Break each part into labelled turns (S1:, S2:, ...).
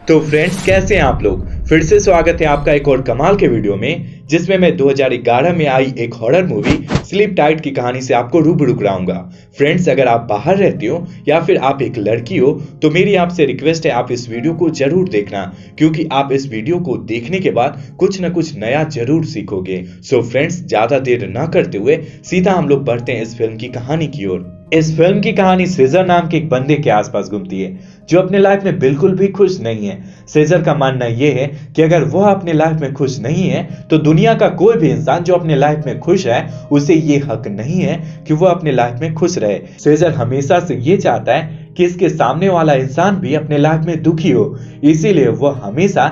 S1: तो फ्रेंड्स, कैसे हैं आप लोग। फिर से स्वागत है आपका एक और कमाल के वीडियो में, जिसमें मैं 2011 में आई एक हॉरर मूवी स्लीप टाइट की कहानी से आपको रूबरू कराऊंगा। फ्रेंड्स, अगर आप बाहर रहते हो या फिर आप एक लड़की हो तो मेरी आपसे रिक्वेस्ट है आप इस वीडियो को जरूर देखना, क्योंकि आप इस वीडियो को देखने के बाद कुछ न कुछ नया जरूर सीखोगे। सो फ्रेंड्स, ज्यादा देर ना करते हुए सीधा हम लोग बढ़ते हैं इस फिल्म की कहानी की ओर। इस फिल्म की कहानी सेजर नाम के एक बंदे के आसपास घूमती है जो अपने लाइफ में बिल्कुल भी खुश नहीं है। सेजर का मानना यह है कि अगर वह अपने लाइफ में खुश नहीं है तो दुनिया का कोई भी इंसान जो अपने लाइफ में खुश है उसे ये हक नहीं है कि वह अपने लाइफ में खुश रहे। सेजर हमेशा से ये चाहता है कि इसके सामने वाला इंसान भी अपने लाइफ में दुखी हो, इसीलिए वह हमेशा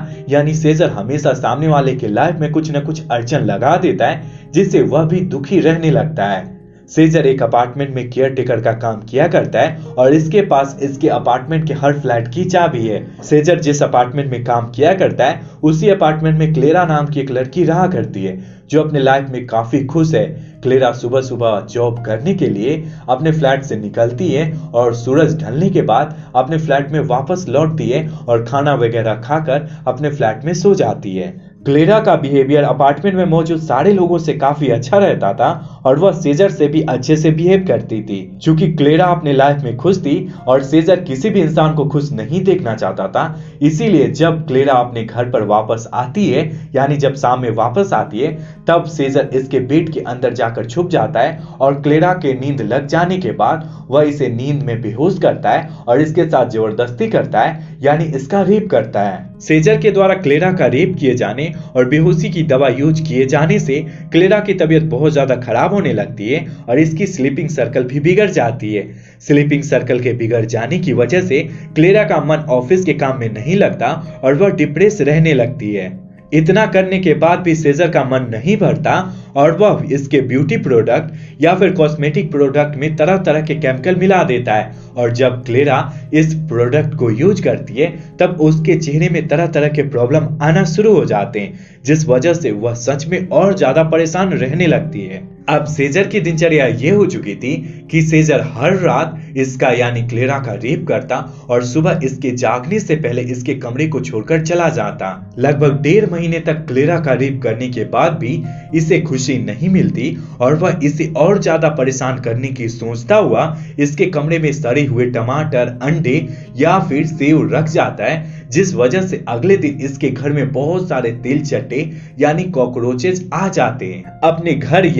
S1: सेजर हमेशा सामने वाले के लाइफ में कुछ न कुछ अड़चन लगा देता है जिससे वह भी दुखी रहने लगता है। सेजर एक अपार्टमेंट में केयर टेकर का काम किया करता है और इसके पास इसके अपार्टमेंट के हर फ्लैट की चाबी है। सेजर जिस अपार्टमेंट में काम किया करता है उसी अपार्टमेंट में क्लेरा नाम की एक लड़की रहा करती है जो अपने लाइफ में काफी खुश है। क्लेरा सुबह सुबह जॉब करने के लिए अपने फ्लैट से निकलती है और सूरज ढलने के बाद अपने फ्लैट में वापस लौटती है और खाना वगैरह खाकर अपने फ्लैट में सो जाती है। क्लेरा का बिहेवियर अपार्टमेंट में मौजूद सारे लोगों से काफी अच्छा रहता था और वह सेजर से भी अच्छे से बिहेव करती थी। चूंकि क्लेरा अपने लाइफ में खुश थी और सेजर किसी भी इंसान को खुश नहीं देखना चाहता था, इसीलिए जब क्लेरा अपने घर पर वापस आती है जब शाम में वापस आती है तब सेजर इसके बेड के अंदर जाकर छुप जाता है और क्लेरा के नींद लग जाने के बाद वह इसे नींद में बेहोश करता है और इसके साथ जबरदस्ती करता है इसका रेप करता है। सेजर के द्वारा क्लेरा का रेप किए जाने और बेहोशी की दवा यूज किए जाने से क्लेरा की तबीयत बहुत ज्यादा खराब होने लगती है और इसकी स्लीपिंग सर्कल भी बिगड़ जाती है। स्लीपिंग सर्कल के बिगड़ जाने की वजह से क्लेरा का मन ऑफिस के काम में नहीं लगता और वह डिप्रेस रहने लगती है। इतना करने के बाद भी सेजर का मन नहीं भरता और वह इसके ब्यूटी प्रोडक्ट या फिर कॉस्मेटिक प्रोडक्ट में तरह तरह के केमिकल मिला देता है और जब क्लेरा इस प्रोडक्ट को यूज करती है तब उसके चेहरे में तरह तरह के प्रॉब्लम आना शुरू हो जाते हैं, जिस वजह से वह सच में और ज्यादा परेशान रहने लगती है। अब सेजर की दिनचर्या ये हो चुकी थी कि सेजर हर रात इसका क्लेरा का रेप करता और सुबह इसके जागने से पहले इसके कमरे को छोड़कर चला जाता। लगभग 1.5 महीने तक क्लेरा का रेप करने के बाद भी इसे खुशी नहीं मिलती और वह इसे और ज्यादा परेशान करने की सोचता हुआ इसके कमरे में सड़े हुए टमाटर, अंडे या फिर सेव रख जाता है, जिस वजह से अगले दिन इसके घर में बहुत सारे तेल चट्टे कॉकरोचेस आ जाते हैं। अपने घर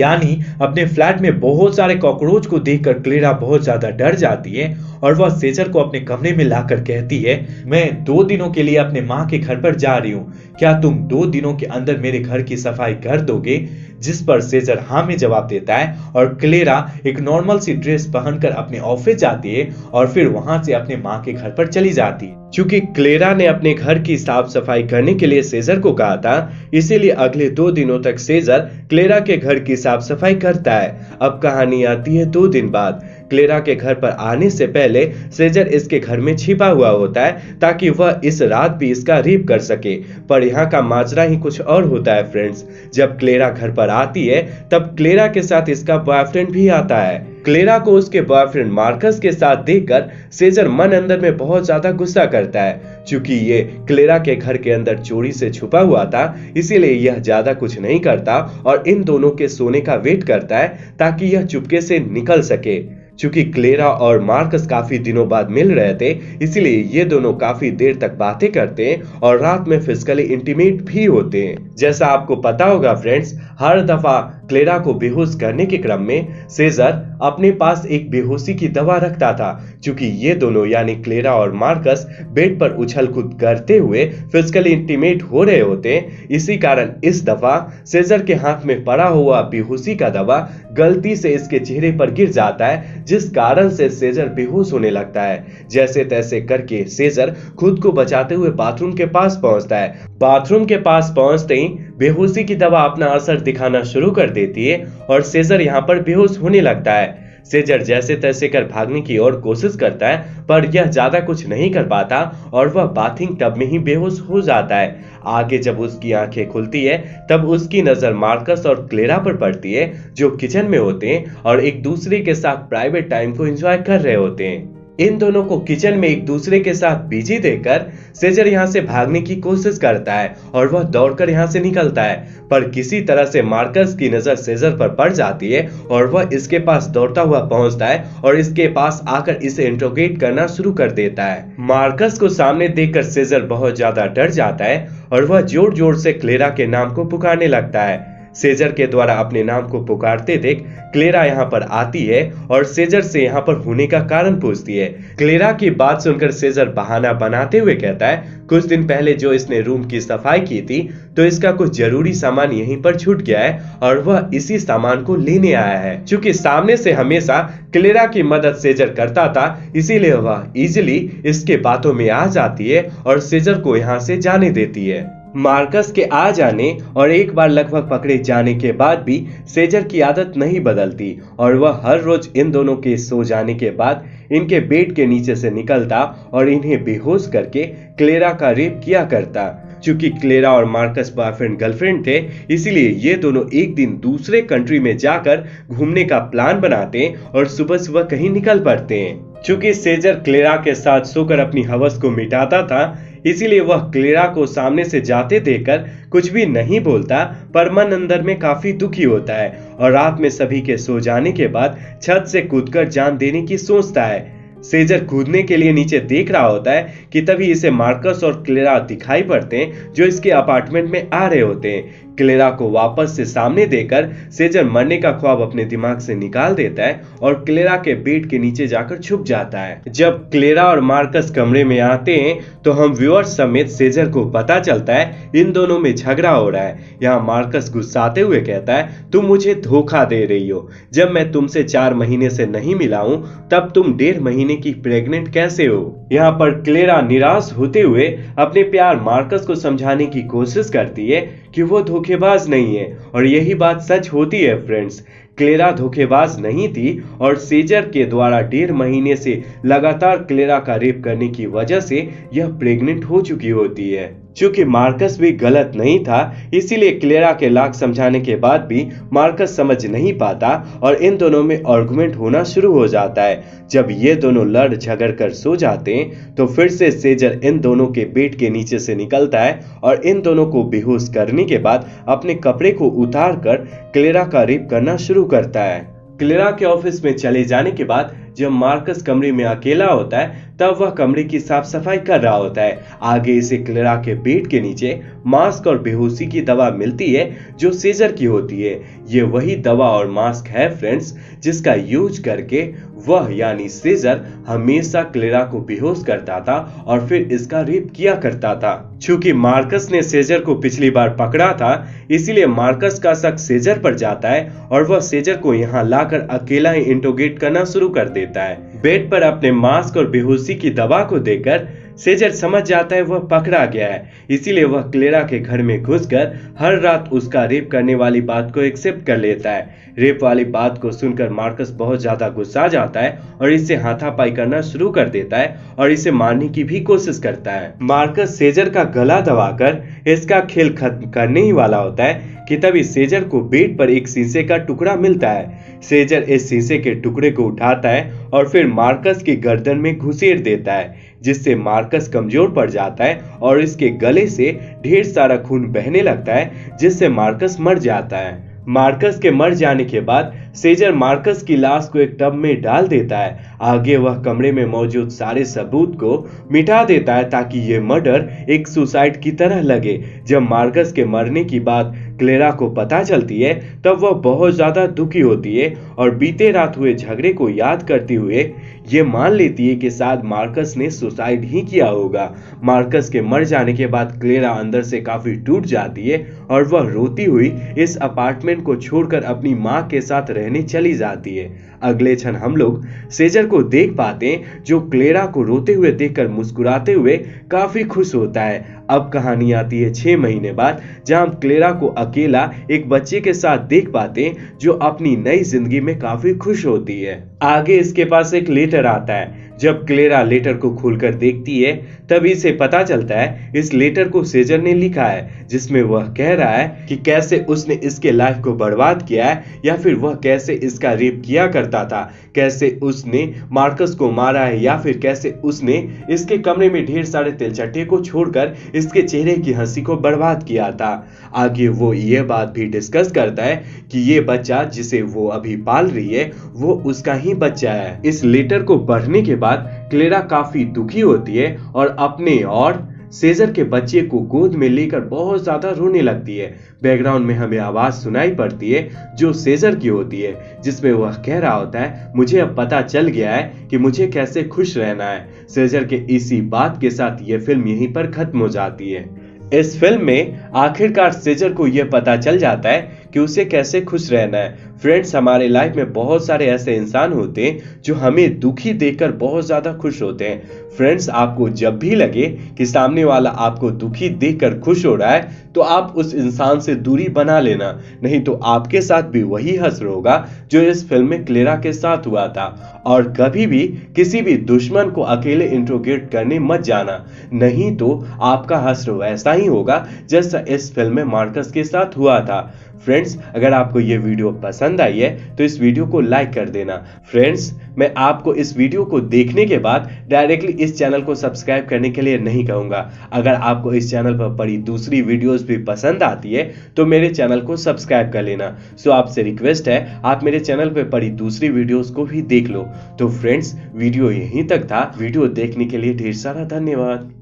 S1: अपने फ्लैट में बहुत सारे कॉकरोच को देखकर क्लेरा बहुत ज्यादा डर जाती है और वह सेजर को अपने कमरे में लाकर कहती है, मैं 2 दिनों के लिए अपने माँ के घर पर जा रही हूँ, क्या तुम 2 दिनों के अंदर मेरे घर की सफाई कर दोगे? जिस पर सेजर हाँ में जवाब देता है और क्लेरा एक नॉर्मल सी ड्रेस पहनकर अपने ऑफिस जाती है और फिर वहां से अपने माँ के घर पर चली जाती है। चूंकि क्लेरा ने अपने घर की साफ सफाई करने के लिए सेजर को कहा था, इसीलिए अगले 2 दिनों तक सेजर क्लेरा के घर की साफ सफाई करता है। अब कहानी आती है 2 दिन बाद। क्लेरा के घर पर आने से पहले सेजर इसके घर में छिपा हुआ होता है ताकि वह इस रात भी इसका रेप कर सके, पर यहाँ का माजरा ही कुछ और होता है फ्रेंड्स। जब क्लेरा घर पर आती है तब क्लेरा के साथ इसका बॉयफ्रेंड भी आता है। क्लेरा को उसके बॉयफ्रेंड मार्कस के साथ देखकर सेजर मन अंदर में बहुत ज्यादा गुस्सा करता है। चूंकि ये क्लेरा के घर के अंदर चोरी से छुपा हुआ था, इसीलिए यह ज्यादा कुछ नहीं करता और इन दोनों के सोने का वेट करता है ताकि यह चुपके से निकल सके। चूंकि क्लेरा और मार्कस काफी दिनों बाद मिल रहे थे, इसलिए ये दोनों काफी देर तक बातें करते हैं और रात में फिजिकली इंटीमेट भी होते हैं। जैसा आपको पता होगा फ्रेंड्स, हर दफा क्लेरा को बेहोश करने के क्रम में सेजर अपने पास एक बेहोशी की दवा रखता था। चूंकि ये दोनों क्लेरा और मार्कस बेड पर उछल कूद करते हुए फिजिकली इंटीमेट हो रहे होते, इसी कारण इस दफा सेजर के हाथ में पड़ा हुआ बेहोशी का दवा गलती से इसके चेहरे पर गिर जाता है, जिस कारण से सेजर बेहोश होने लगता है। जैसे तैसे करके सेजर खुद को बचाते हुए बाथरूम के पास पहुंचता है। बाथरूम के पास पहुंचते ही बेहोशी की दवा अपना असर दिखाना शुरू कर देती है और सेजर यहाँ पर बेहोश होने लगता है। सेजर जैसे तैसे कर भागने की और कोशिश करता है, पर यह ज्यादा कुछ नहीं कर पाता और वह बाथिंग टब में ही बेहोश हो जाता है। आगे जब उसकी आंखें खुलती है तब उसकी नजर मार्कस और क्लेरा पर पड़ती है, जो किचन में होते हैं और एक दूसरे के साथ प्राइवेट टाइम को एंजॉय कर रहे होते हैं। इन दोनों को किचन में एक दूसरे के साथ बिजी देखकर सेजर यहाँ से भागने की कोशिश करता है और वह दौड़कर यहाँ से निकलता है, पर किसी तरह से मार्कस की नजर सेजर पर पड़ जाती है और वह इसके पास दौड़ता हुआ पहुंचता है और इसके पास आकर इसे इंट्रोगेट करना शुरू कर देता है। मार्कस को सामने देखकर सेजर बहुत ज्यादा डर जाता है और वह जोर जोर से क्लेरा के नाम को पुकारने लगता है। सेजर के द्वारा अपने नाम को पुकारते देख क्लेरा यहाँ पर आती है और सेजर से यहाँ पर होने का कारण पूछती है। क्लेरा की बात सुनकर सेजर बहाना बनाते हुए कहता है, कुछ दिन पहले जो इसने रूम की सफाई की थी तो इसका कुछ जरूरी सामान यहीं पर छूट गया है और वह इसी सामान को लेने आया है। चूंकि सामने से हमेशा क्लेरा की मदद सेजर करता था, इसीलिए वह इजिली इसके बातों में आ जाती है और सेजर को यहाँ से जाने देती है। मार्कस के आ जाने और एक बार लगभग पकड़े जाने के बाद भी सेजर की आदत नहीं बदलती और वह हर रोज इन दोनों के सो जाने के बाद इनके बेड के नीचे से निकलता और इन्हें बेहोश करके क्लेरा का रेप किया करता। चूंकि क्लेरा और मार्कस बॉयफ्रेंड गर्लफ्रेंड थे, इसीलिए ये दोनों एक दिन दूसरे कंट्री में जाकर घूमने का प्लान बनाते और सुबह सुबह कहीं निकल पड़ते हैं। चूंकि सेजर क्लेरा के साथ सोकर अपनी हवस को मिटाता था, इसीलिए वह क्लेरा को सामने से जाते देखकर कुछ भी नहीं बोलता, पर मन अंदर में काफी दुखी होता है और रात में सभी के सो जाने के बाद छत से कूदकर जान देने की सोचता है। सेजर कूदने के लिए नीचे देख रहा होता है कि तभी इसे मार्कस और क्लेरा दिखाई पड़ते हैं जो इसके अपार्टमेंट में आ रहे होते हैं। क्लेरा को वापस से सामने देकर सेजर मरने का ख्वाब अपने दिमाग से निकाल देता है और क्लेरा के बेड के नीचे जाकर छुप जाता है। जब क्लेरा और मार्कस कमरे में आते हैं तो हम व्यूअर्स समेत सेजर को पता चलता है इन दोनों में झगड़ा हो रहा है। यहाँ मार्कस गुस्साते हुए कहता है, तुम मुझे धोखा दे रही हो, जब मैं तुमसे 4 महीने से नहीं मिला हूँ तब तुम 1.5 महीने की प्रेग्नेंट कैसे हो। यहाँ पर क्लेरा निराश होते हुए अपने प्यार मार्कस को समझाने की कोशिश करती है कि वो धोखेबाज नहीं है और यही बात सच होती है फ्रेंड्स। क्लेरा धोखेबाज नहीं थी और सेजर के द्वारा 1.5 महीने से लगातार क्लेरा का रेप करने की वजह से यह प्रेग्नेंट हो चुकी होती है। चूंकि मार्कस भी गलत नहीं था, इसीलिए क्लेरा के लाख समझाने के बाद भी मार्कस समझ नहीं पाता और इन दोनों में आर्गुमेंट होना शुरू हो जाता है। जब ये दोनों लड़ झगड़ कर सो जाते हैं तो फिर से सेजर इन दोनों के बेड के नीचे से निकलता है और इन दोनों को बेहोश करने के बाद अपने कपड़े को उतार कर क्लेरा का रेप करना शुरू करता है। क्लेरा के ऑफिस में चले जाने के बाद जब मार्कस कमरे में अकेला होता है तब वह कमरे की साफ सफाई कर रहा होता है। आगे इसे क्लेरा के बेड के नीचे मास्क और बेहोशी की दवा मिलती है जो सेजर की होती है। ये वही दवा और मास्क है फ्रेंड्स जिसका यूज करके वह यानी सेजर हमेशा क्लेरा को बेहोश करता था और फिर इसका रेप किया करता था। चूंकि मार्कस ने सेजर को पिछली बार पकड़ा था, इसीलिए मार्कस का शक सेजर पर जाता है और वह सेजर को यहाँ लाकर अकेला ही इंट्रोगेट करना शुरू कर देता है। बेड पर अपने मास्क और बेहोशी की दवा को देखकर सेजर समझ जाता है वह पकड़ा गया है, इसीलिए वह क्लेरा के घर में घुसकर हर रात उसका रेप करने वाली बात को एक्सेप्ट कर लेता है। रेप वाली बात को सुनकर मार्कस बहुत ज्यादा गुस्सा जाता है और इसे हाथापाई करना शुरू कर देता है और इसे मारने की भी कोशिश करता है। मार्कस सेजर का गला दबाकर इसका खेल खत्म करने ही वाला होता है कि तभी सेजर को बेड पर एक शीशे का टुकड़ा मिलता है। सेजर इस शीशे के टुकड़े को उठाता है और फिर मार्कस की गर्दन में घुसेड़ देता है, जिससे मार्कस कमजोर पड़ जाता है और इसके गले से ढेर सारा खून बहने लगता है, जिससे मार्कस मर जाता है। मार्कस के मर जाने के बाद सेजर मार्कस की लाश को एक टब में डाल देता है। आगे वह कमरे में मौजूद सारे सबूत को मिटा देता है ताकि ये मर्डर एक सुसाइड की तरह लगे। जब मार्कस के मरने की बात क्लेरा को पता चलती है तब वह बहुत ज्यादा दुखी होती है और बीते रात हुए झगड़े को याद करते हुए ये मान लेती है कि शायद मार्कस ने सुसाइड ही किया होगा। मार्कस के मर जाने के बाद क्लेरा अंदर से काफी टूट जाती है और वह रोती हुई इस अपार्टमेंट को छोड़कर अपनी माँ के साथ रहने चली जाती है। अगले क्षण हम लोग सेजर को देख पाते हैं जो क्लेरा को रोते हुए देखकर मुस्कुराते हुए काफी खुश होता है। अब कहानी आती है 6 महीने बाद, जहां हम क्लेरा को अकेला एक बच्चे के साथ देख पाते हैं जो अपनी नई जिंदगी में काफी खुश होती है। आगे इसके पास एक लेटर आता है जब क्लेरा लेटर को खोलकर देखती है तब इसे पता चलता है इस लेटर को सेजर ने लिखा है, जिसमें वह कह रहा है कि कैसे उसने इसके लाइफ को बर्बाद किया है या फिर वह कैसे इसका रेप किया करता था, कैसे उसने मार्कस को मारा है या फिर कैसे उसने इसके कमरे में ढेर सारे तिलचट्टे को छोड़कर इसके चेहरे की हंसी को बर्बाद किया था। आगे वो ये बात भी डिस्कस करता है कि ये बच्चा जिसे वो अभी पाल रही है वो उसका ही बच्चा है। इस लेटर को पढ़ने के बाद क्लेरा काफी दुखी होती है और अपने और सेजर के बच्चे को गोद में लेकर बहुत ज्यादा रोने लगती है। बैकग्राउंड में हमें आवाज सुनाई पड़ती है जो सेजर की होती है, जिसमें वह कह रहा होता है मुझे अब पता चल गया है कि मुझे कैसे खुश रहना है। सेजर के इसी बात के साथ यह फिल्म यहीं पर खत्म हो जाती है। इस फिल्म में आखिरकार सेजर को यह पता चल जाता है कि उसे कैसे खुश रहना है। फ्रेंड्स, हमारे लाइफ में बहुत सारे ऐसे इंसान होते हैं जो हमें दुखी देखकर बहुत ज्यादा खुश होते हैं। फ्रेंड्स, आपको जब भी लगे कि सामने वाला आपको दुखी देखकर खुश हो रहा है तो आप उस इंसान से दूरी बना लेना, नहीं तो आपके साथ भी वही हश्र होगा जो इस फिल्म में क्लेरा के साथ हुआ था। और कभी भी किसी भी दुश्मन को अकेले इंट्रोगेट करने मत जाना, नहीं तो आपका हश्र वैसा ही होगा जैसा इस फिल्म में मार्कस के साथ हुआ था। फ्रेंड्स, अगर आपको ये वीडियो पसंद आई है तो इस वीडियो को लाइक कर देना। फ्रेंड्स, मैं आपको इस वीडियो को देखने के बाद डायरेक्टली इस चैनल को सब्सक्राइब करने के लिए नहीं कहूंगा। अगर आपको इस चैनल पर पड़ी दूसरी वीडियोस भी पसंद आती है तो मेरे चैनल को सब्सक्राइब कर लेना। सो आपसे रिक्वेस्ट है आप मेरे चैनल पर पड़ी दूसरी वीडियोस को भी देख लो। तो फ्रेंड्स, वीडियो यहीं तक था। वीडियो देखने के लिए ढेर सारा धन्यवाद।